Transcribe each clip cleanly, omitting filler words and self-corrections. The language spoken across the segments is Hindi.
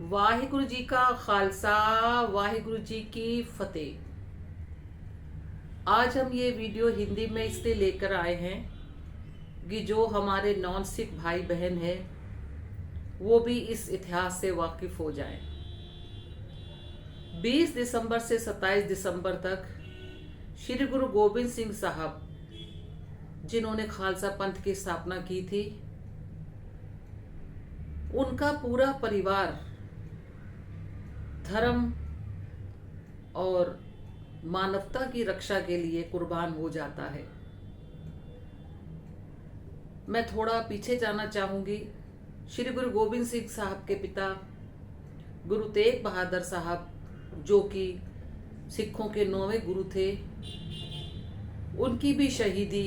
वाहिगुरु जी का खालसा, वाहिगुरु जी की फतेह। आज हम ये वीडियो हिंदी में इसलिए लेकर आए हैं कि जो हमारे नॉन सिख भाई बहन हैं वो भी इस इतिहास से वाकिफ हो जाएं। 20 दिसंबर से 27 दिसंबर तक श्री गुरु गोबिंद सिंह साहब, जिन्होंने खालसा पंथ की स्थापना की थी, उनका पूरा परिवार धर्म और मानवता की रक्षा के लिए कुर्बान हो जाता है। मैं थोड़ा पीछे जाना चाहूंगी। श्री गुरु गोबिंद सिंह साहब के पिता गुरु तेग बहादुर साहब, जो कि सिखों के 9वें गुरु थे, उनकी भी शहीदी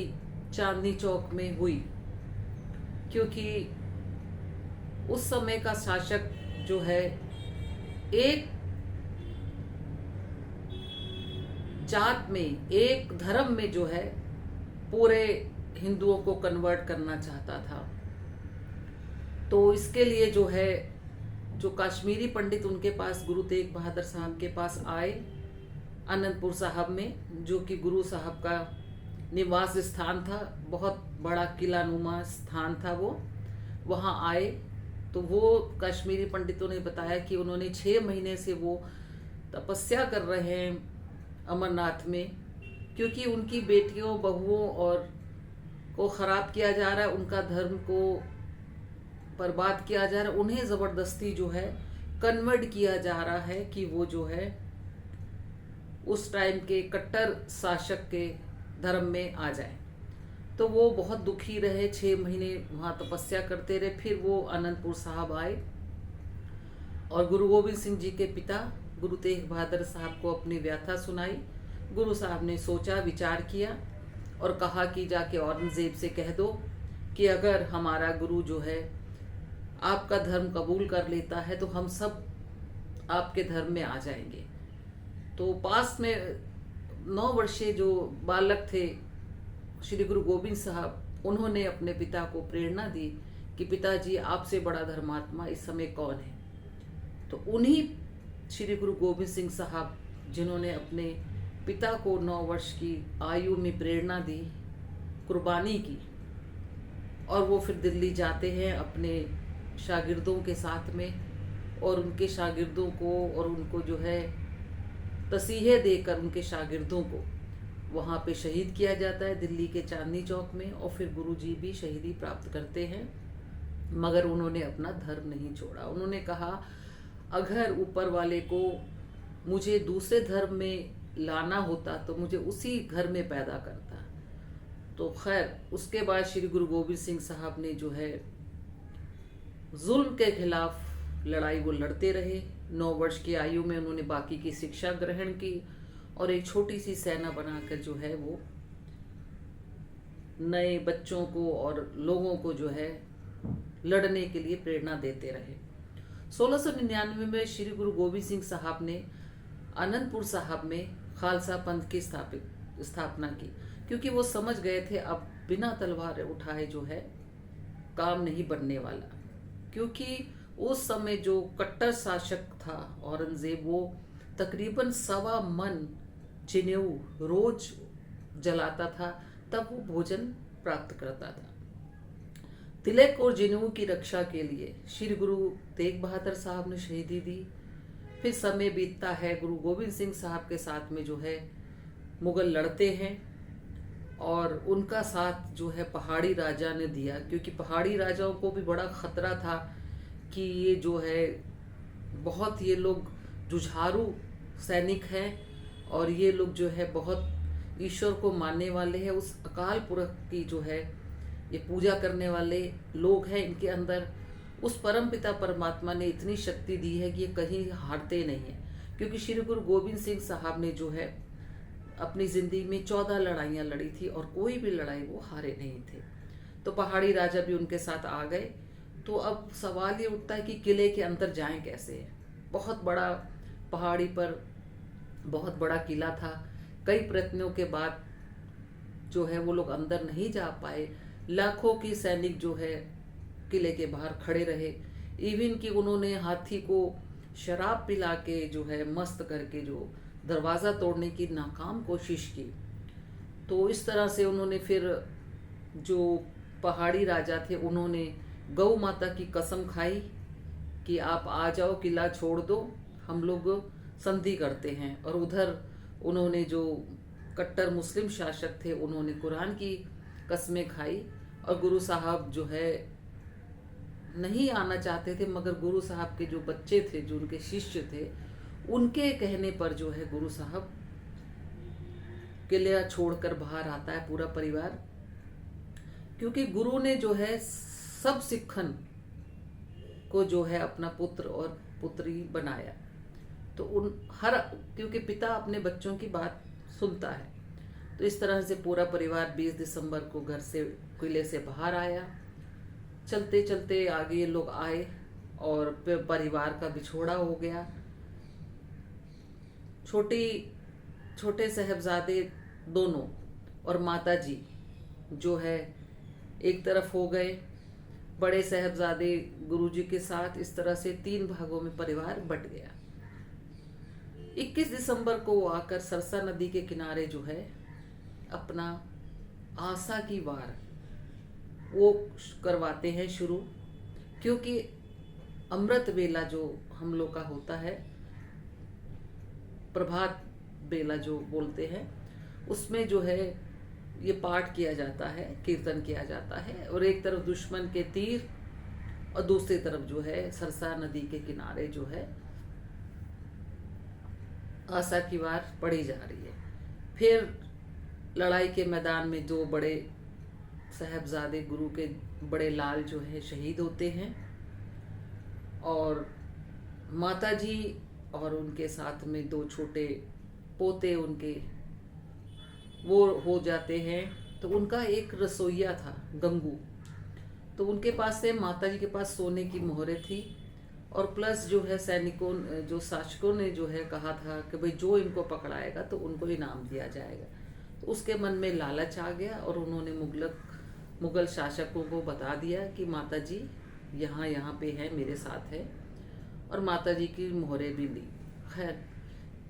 चांदनी चौक में हुई, क्योंकि उस समय का शासक जो है एक जात में, एक धर्म में जो है पूरे हिंदुओं को कन्वर्ट करना चाहता था। तो इसके लिए जो है, जो कश्मीरी पंडित उनके पास गुरु तेग बहादुर साहब के पास आए आनंदपुर साहब में, जो कि गुरु साहब का निवास स्थान था, बहुत बड़ा किला नुमा स्थान था वो। वहाँ आए तो वो कश्मीरी पंडितों ने बताया कि उन्होंने 6 महीने से वो तपस्या कर रहे हैं अमरनाथ में, क्योंकि उनकी बेटियों बहुओं और को खराब किया जा रहा है, उनका धर्म को बर्बाद किया जा रहा है, उन्हें ज़बरदस्ती जो है कन्वर्ट किया जा रहा है कि वो जो है उस टाइम के कट्टर शासक के धर्म में आ जाए। तो वो बहुत दुखी रहे, 6 महीने वहाँ तपस्या करते रहे। फिर वो आनंदपुर साहब आए और गुरु गोबिंद सिंह जी के पिता गुरु तेग बहादुर साहब को अपनी व्यथा सुनाई। गुरु साहब ने सोचा, विचार किया और कहा कि जाके औरंगजेब से कह दो कि अगर हमारा गुरु जो है आपका धर्म कबूल कर लेता है तो हम सब आपके धर्म में आ जाएंगे। तो पास में 9 वर्षीय जो बालक थे श्री गुरु गोबिंद साहब, उन्होंने अपने पिता को प्रेरणा दी कि पिताजी, आपसे बड़ा धर्मात्मा इस समय कौन है। तो उन्हीं श्री गुरु गोबिंद सिंह साहब, जिन्होंने अपने पिता को 9 वर्ष की आयु में प्रेरणा दी, कुर्बानी की, और वो फिर दिल्ली जाते हैं अपने शागिर्दों के साथ में, और उनके शागिर्दों को और उनको जो है तसीहे देकर उनके शागिर्दों को वहाँ पे शहीद किया जाता है दिल्ली के चांदनी चौक में। और फिर गुरु जी भी शहीदी प्राप्त करते हैं, मगर उन्होंने अपना धर्म नहीं छोड़ा। उन्होंने कहा, अगर ऊपर वाले को मुझे दूसरे धर्म में लाना होता तो मुझे उसी घर में पैदा करता। तो खैर, उसके बाद श्री गुरु गोबिंद सिंह साहब ने जो है जुल्म के खिलाफ लड़ाई वो लड़ते रहे। 9 वर्ष की आयु में उन्होंने बाकी की शिक्षा ग्रहण की और एक छोटी सी सेना बनाकर जो है वो नए बच्चों को और लोगों को जो है लड़ने के लिए प्रेरणा देते रहे। 1699 में श्री गुरु गोबिंद सिंह साहब ने आनंदपुर साहब में खालसा पंथ की स्थापना की, क्योंकि वो समझ गए थे अब बिना तलवार उठाए जो है काम नहीं बनने वाला। क्योंकि उस समय जो कट्टर शासक था औरंगजेब, वो तकरीबन 1.25 मन जनेऊ रोज जलाता था, तब वो भोजन प्राप्त करता था। तिलक और जनेऊ की रक्षा के लिए श्री गुरु तेग बहादुर साहब ने शहीदी दी। फिर समय बीतता है, गुरु गोबिंद सिंह साहब के साथ में जो है मुगल लड़ते हैं, और उनका साथ जो है पहाड़ी राजा ने दिया, क्योंकि पहाड़ी राजाओं को भी बड़ा खतरा था कि ये जो है बहुत, ये लोग जुझारू सैनिक हैं और ये लोग जो है बहुत ईश्वर को मानने वाले हैं। उस अकाल पुरख की जो है ये पूजा करने वाले लोग हैं, इनके अंदर उस परम पिता परमात्मा ने इतनी शक्ति दी है कि ये कहीं हारते नहीं हैं। क्योंकि श्री गुरु गोबिंद सिंह साहब ने जो है अपनी ज़िंदगी में 14 लड़ाइयाँ लड़ी थी और कोई भी लड़ाई वो हारे नहीं थे। तो पहाड़ी राजा भी उनके साथ आ गए। तो अब सवाल ये उठता है कि किले के अंदर जाएं कैसे। बहुत बड़ा, पहाड़ी पर बहुत बड़ा किला था। कई प्रयत्नों के बाद जो है वो लोग अंदर नहीं जा पाए। लाखों की सैनिक जो है किले के बाहर खड़े रहे। इवन कि उन्होंने हाथी को शराब पिला के जो है मस्त करके जो दरवाज़ा तोड़ने की नाकाम कोशिश की। तो इस तरह से उन्होंने फिर जो पहाड़ी राजा थे उन्होंने गौ माता की कसम खाई कि आप आ जाओ, किला छोड़ दो, हम लोग संधि करते हैं। और उधर उन्होंने जो कट्टर मुस्लिम शासक थे उन्होंने कुरान की कस्में खाई। और गुरु साहब जो है नहीं आना चाहते थे, मगर गुरु साहब के जो बच्चे थे, जो उनके शिष्य थे, उनके कहने पर जो है गुरु साहब किला छोड़कर बाहर आता है पूरा परिवार। क्योंकि गुरु ने जो है सब सिखन को जो है अपना पुत्र और पुत्री बनाया। तो क्योंकि पिता अपने बच्चों की बात सुनता है, तो इस तरह से पूरा परिवार 20 दिसंबर को घर से किले से बाहर आया। चलते चलते आगे ये लोग आए और परिवार का बिछोड़ा हो गया। छोटे साहबजादे दोनों और माता जी जो है एक तरफ हो गए, बड़े साहबजादे गुरुजी के साथ। इस तरह से 3 भागों में परिवार बट गया। 21 दिसंबर को वो आकर सरसा नदी के किनारे जो है अपना आशा की वार वो करवाते हैं शुरू। क्योंकि अमृत बेला जो हम लोग का होता है, प्रभात बेला जो बोलते हैं, उसमें जो है ये पाठ किया जाता है, कीर्तन किया जाता है। और एक तरफ दुश्मन के तीर और दूसरी तरफ जो है सरसा नदी के किनारे जो है आशा की वार पड़ी जा रही है। फिर लड़ाई के मैदान में 2 बड़े साहबजादे गुरु के बड़े लाल जो है शहीद होते हैं। और माता जी और उनके साथ में 2 छोटे पोते उनके वो हो जाते हैं। तो उनका एक रसोइया था गंगू, तो उनके पास से माता जी के पास सोने की मोहरें थी। और प्लस जो है सैनिकों जो शासकों ने जो है कहा था कि भाई जो इनको पकड़ाएगा तो उनको इनाम दिया जाएगा। तो उसके मन में लालच आ गया और उन्होंने मुगल शासकों को बता दिया कि माता जी यहाँ पे है, मेरे साथ है। और माता जी की मोहरें भी ली। खैर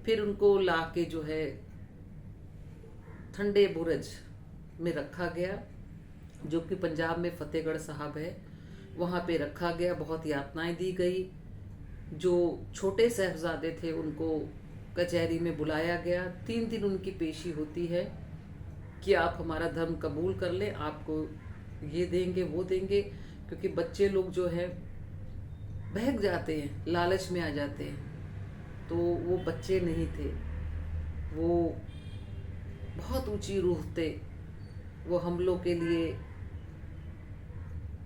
फिर उनको ला के जो है ठंडे बुर्ज में रखा गया, जो कि पंजाब में फतेहगढ़ साहब है, वहाँ पे रखा गया। बहुत यातनाएं दी गई। जो छोटे साहबजादे थे उनको कचहरी में बुलाया गया। 3 दिन उनकी पेशी होती है कि आप हमारा धर्म कबूल कर लें, आपको ये देंगे वो देंगे। क्योंकि बच्चे लोग जो है बहक जाते हैं, लालच में आ जाते हैं। तो वो बच्चे नहीं थे, वो बहुत ऊंची रूह थे, वो हम लोग के लिए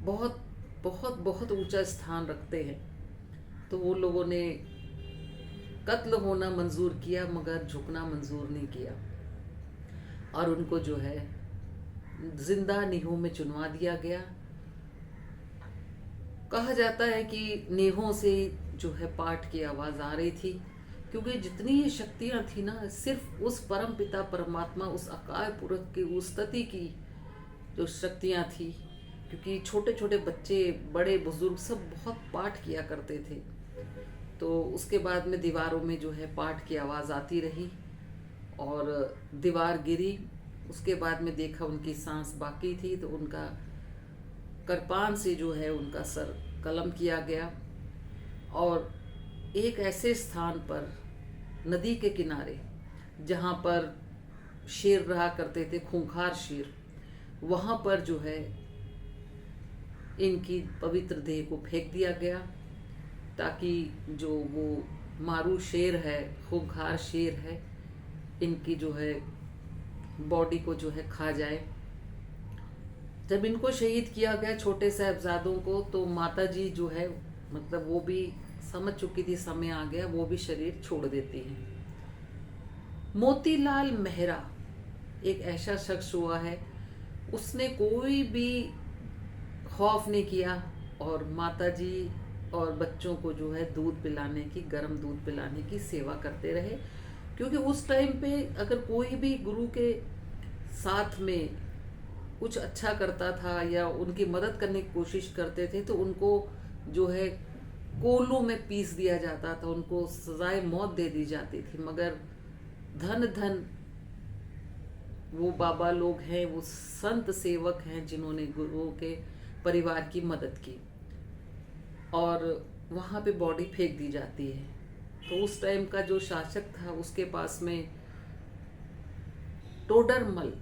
बहुत बहुत बहुत ऊंचा स्थान रखते हैं। तो वो लोगों ने कत्ल होना मंजूर किया मगर झुकना मंजूर नहीं किया। और उनको जो है जिंदा नीहों में चुनवा दिया गया। कहा जाता है कि नीहों से जो है पाठ की आवाज़ आ रही थी। क्योंकि जितनी ये शक्तियाँ थी ना, सिर्फ उस परम पिता परमात्मा, उस अकाल पुरख की उस्तति की जो शक्तियाँ थी। क्योंकि छोटे छोटे बच्चे, बड़े बुजुर्ग सब बहुत पाठ किया करते थे। तो उसके बाद में दीवारों में जो है पाठ की आवाज़ आती रही और दीवार गिरी। उसके बाद में देखा उनकी सांस बाकी थी, तो उनका कृपान से जो है उनका सर कलम किया गया। और एक ऐसे स्थान पर नदी के किनारे जहाँ पर शेर रहा करते थे, खूंखार शेर, वहाँ पर जो है इनकी पवित्र देह को फेंक दिया गया, ताकि जो वो मारू शेर है, खूंखार शेर है, इनकी जो है बॉडी को जो है खा जाए। जब इनको शहीद किया गया छोटे साहबजादों को, तो माता जी जो है मतलब वो भी समझ चुकी थी समय आ गया, वो भी शरीर छोड़ देती हैं। मोतीलाल मेहरा एक ऐसा शख्स हुआ है, उसने कोई भी खौफ नहीं किया और माता जी और बच्चों को जो है दूध पिलाने की, गर्म दूध पिलाने की सेवा करते रहे। क्योंकि उस टाइम पे अगर कोई भी गुरु के साथ में कुछ अच्छा करता था या उनकी मदद करने की कोशिश करते थे, तो उनको जो है कोलू में पीस दिया जाता था, उनको सजाए मौत दे दी जाती थी, मगर धन धन वो बाबा लोग हैं, वो संत सेवक हैं जिन्होंने गुरुओं के परिवार की मदद की, और वहाँ पे बॉडी फेंक दी जाती है। तो उस टाइम का जो शासक था उसके पास में टोडरमल,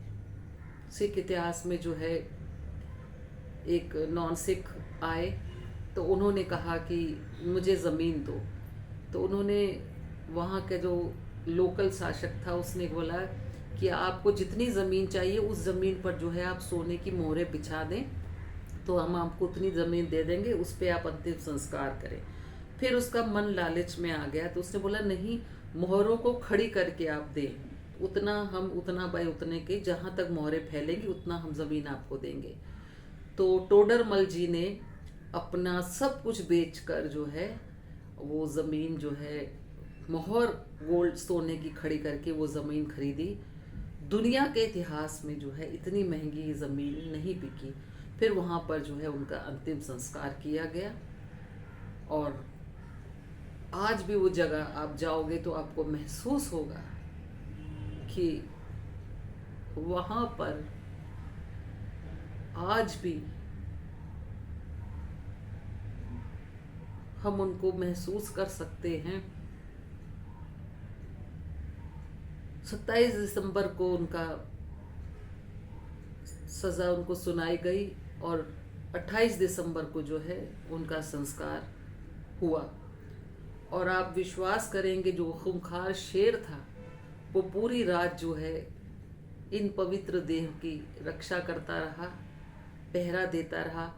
सिख इतिहास में जो है एक नॉन सिख आए, तो उन्होंने कहा कि मुझे ज़मीन दो। तो उन्होंने, वहाँ के जो लोकल शासक था उसने बोला कि आपको जितनी ज़मीन चाहिए उस ज़मीन पर जो है आप सोने की मोहरें बिछा दें, तो हम आपको उतनी ज़मीन दे देंगे, उस पर आप अंतिम संस्कार करें। फिर उसका मन लालच में आ गया, तो उसने बोला नहीं, मोहरों को खड़ी करके आप दें, उतना हम उतना बाय उतने के, जहाँ तक मोहरें फैलेंगी उतना हम ज़मीन आपको देंगे। तो टोडरमल जी ने अपना सब कुछ बेचकर जो है वो ज़मीन जो है मोहर गोल्ड सोने की खड़ी करके वो ज़मीन खरीदी। दुनिया के इतिहास में जो है इतनी महंगी ज़मीन नहीं बिकी। फिर वहाँ पर जो है उनका अंतिम संस्कार किया गया, और आज भी वो जगह आप जाओगे तो आपको महसूस होगा कि वहाँ पर आज भी हम उनको महसूस कर सकते हैं। 27 दिसंबर को उनका सज़ा उनको सुनाई गई, और 28 दिसंबर को जो है उनका संस्कार हुआ। और आप विश्वास करेंगे, जो खूंखार शेर था वो पूरी रात जो है इन पवित्र देह की रक्षा करता रहा, पहरा देता रहा।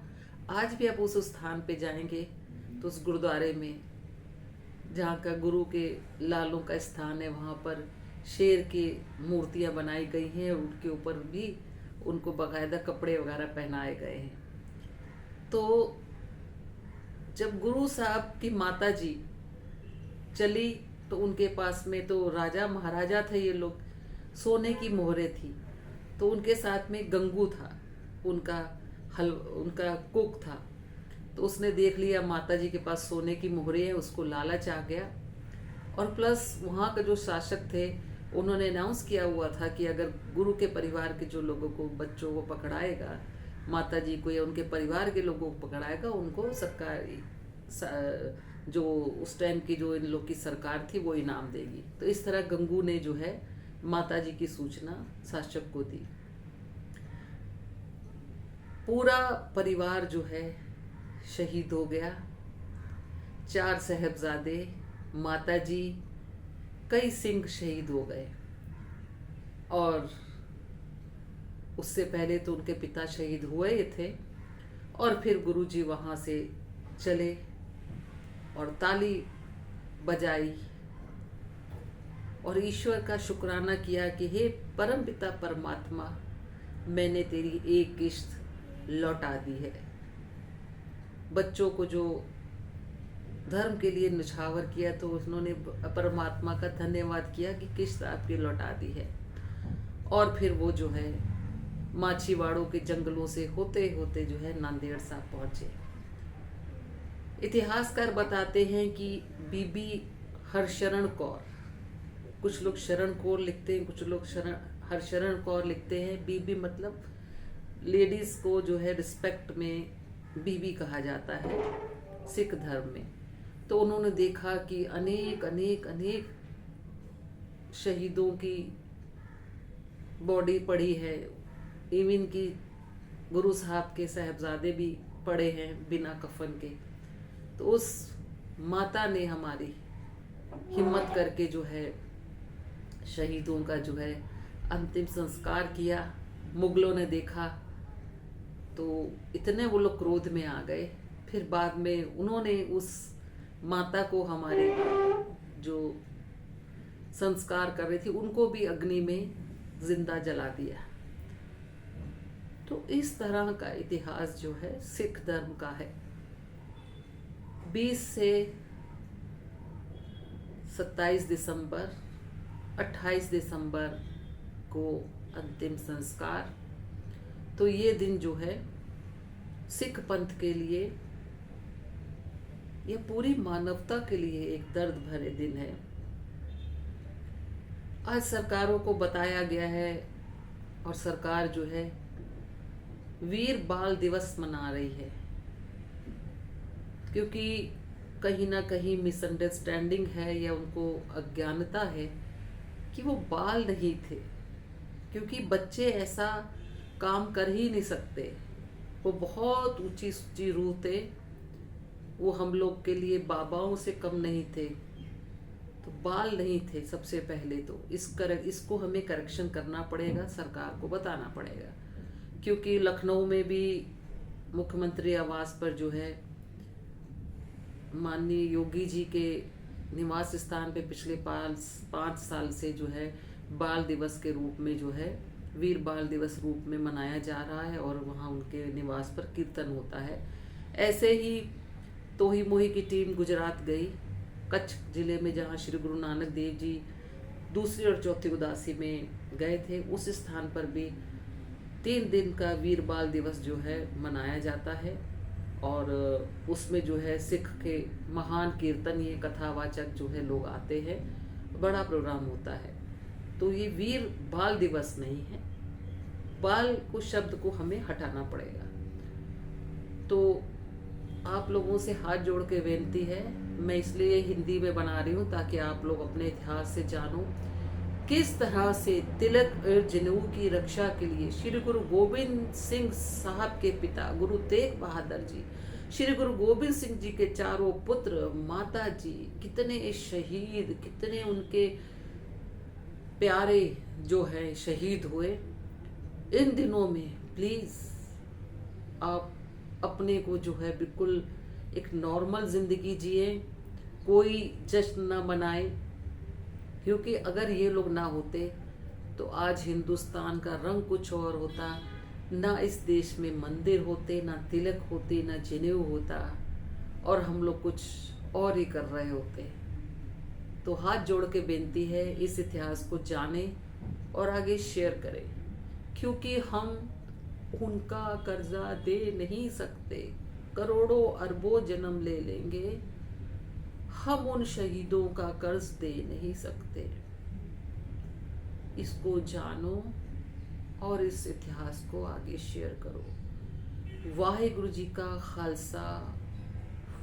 आज भी आप उस स्थान पे जाएंगे तो उस गुरुद्वारे में, जहाँ का गुरु के लालों का स्थान है, वहाँ पर शेर की मूर्तियाँ बनाई गई हैं, और उनके ऊपर भी उनको बाकायदा कपड़े वगैरह पहनाए गए हैं। तो जब गुरु साहब की माता जी चली तो उनके पास में तो राजा महाराजा थे, ये लोग, सोने की मोहरें थी, तो उनके साथ में गंगू था, उनका कुक था। तो उसने देख लिया माता जी के पास सोने की मोहरें हैं, उसको लालच आ गया। और प्लस वहाँ के जो शासक थे उन्होंने अनाउंस किया हुआ था कि अगर गुरु के परिवार के जो लोगों को, बच्चों को पकड़ाएगा, माता जी को या उनके परिवार के लोगों को पकड़ाएगा, उनको सरकारी जो उस टाइम की जो इन लोग की सरकार थी वो इनाम देगी। तो इस तरह गंगू ने जो है माता जी की सूचना शासक को दी। पूरा परिवार जो है शहीद हो गया, 4 साहिबजादे, माता जी, कई सिंह शहीद हो गए। और उससे पहले तो उनके पिता शहीद हुए ही थे, और फिर गुरुजी वहाँ से चले और ताली बजाई और ईश्वर का शुक्राना किया कि हे परम पिता परमात्मा, मैंने तेरी एक किश्त लौटा दी है। बच्चों को जो धर्म के लिए निछावर किया, तो उन्होंने परमात्मा का धन्यवाद किया कि किश्त आपकी लौटा दी है। और फिर वो जो है माछीवाड़ों के जंगलों से होते होते जो है नांदेड़ साहब पहुंचे। इतिहासकार बताते हैं कि बीबी हरशरण कौर, कुछ लोग शरण कौर लिखते हैं, कुछ लोग हरशरण कौर लिखते हैं। बीबी मतलब लेडीज को जो है रिस्पेक्ट में बीबी कहा जाता है सिख धर्म में। तो उन्होंने देखा कि अनेक अनेक अनेक शहीदों की बॉडी पड़ी है, इवन की गुरु साहब के साहबजादे भी पड़े हैं बिना कफन के। तो उस माता ने हमारी हिम्मत करके जो है शहीदों का जो है अंतिम संस्कार किया। मुगलों ने देखा तो इतने वो लोग क्रोध में आ गए। फिर बाद में उन्होंने उस माता को, हमारे जो संस्कार कर रही थी, उनको भी अग्नि में जिंदा जला दिया। तो इस तरह का इतिहास जो है सिख धर्म का है। 20 से 27 दिसंबर, 28 दिसंबर को अंतिम संस्कार। तो ये दिन जो है सिख पंथ के लिए यह पूरी मानवता के लिए एक दर्द भरे दिन है। आज सरकारों को बताया गया है और सरकार जो है वीर बाल दिवस मना रही है, क्योंकि कहीं ना कहीं मिसअंडरस्टैंडिंग है या उनको अज्ञानता है कि वो बाल नहीं थे, क्योंकि बच्चे ऐसा काम कर ही नहीं सकते। वो बहुत ऊंची ऊंची रूह थे, वो हम लोग के लिए बाबाओं से कम नहीं थे, तो बाल नहीं थे। सबसे पहले तो इसको हमें करेक्शन करना पड़ेगा, सरकार को बताना पड़ेगा। क्योंकि लखनऊ में भी मुख्यमंत्री आवास पर जो है माननीय योगी जी के निवास स्थान पे पिछले 5 साल से जो है बाल दिवस के रूप में जो है वीर बाल दिवस रूप में मनाया जा रहा है, और वहाँ उनके निवास पर कीर्तन होता है। ऐसे ही तोही मोही की टीम गुजरात गई, कच्छ जिले में, जहाँ श्री गुरु नानक देव जी दूसरी और चौथी उदासी में गए थे। उस स्थान पर भी 3 दिन का वीर बाल दिवस जो है मनाया जाता है, और उसमें जो है सिख के महान कीर्तनीय कथावाचक जो है लोग आते हैं, बड़ा प्रोग्राम होता है। तो ये वीर बाल दिवस नहीं है, बाल को शब्द को हमें हटाना पड़ेगा। तो आप लोगों से हाथ जोड़ के विनती है, मैं इसलिए हिंदी में बना रही हूँ ताकि आप लोग अपने इतिहास से जानो किस तरह से तिलक और जनेऊ की रक्षा के लिए श्री गुरु गोविंद सिंह साहब के पिता गुरु तेग बहादुर जी, श्री गुरु गोविंद सिंह जी के चारों पुत्र, माता जी, कितने शहीद, कितने उनके प्यारे जो है शहीद हुए। इन दिनों में प्लीज आप अपने को जो है बिल्कुल एक नॉर्मल जिंदगी जिए, कोई जश्न ना मनाए, क्योंकि अगर ये लोग ना होते तो आज हिंदुस्तान का रंग कुछ और होता, ना इस देश में मंदिर होते, ना तिलक होते, ना जनेऊ होता, और हम लोग कुछ और ही कर रहे होते। तो हाथ जोड़ के बेनती है, इस इतिहास को जाने और आगे शेयर करें, क्योंकि हम उनका कर्जा दे नहीं सकते। करोड़ों अरबों जन्म ले लेंगे, हम उन शहीदों का कर्ज दे नहीं सकते। इसको जानो और इस इतिहास को आगे शेयर करो। वाहिगुरु जी का खालसा,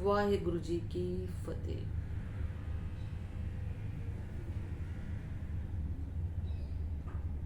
वाहिगुरु जी की फतेह।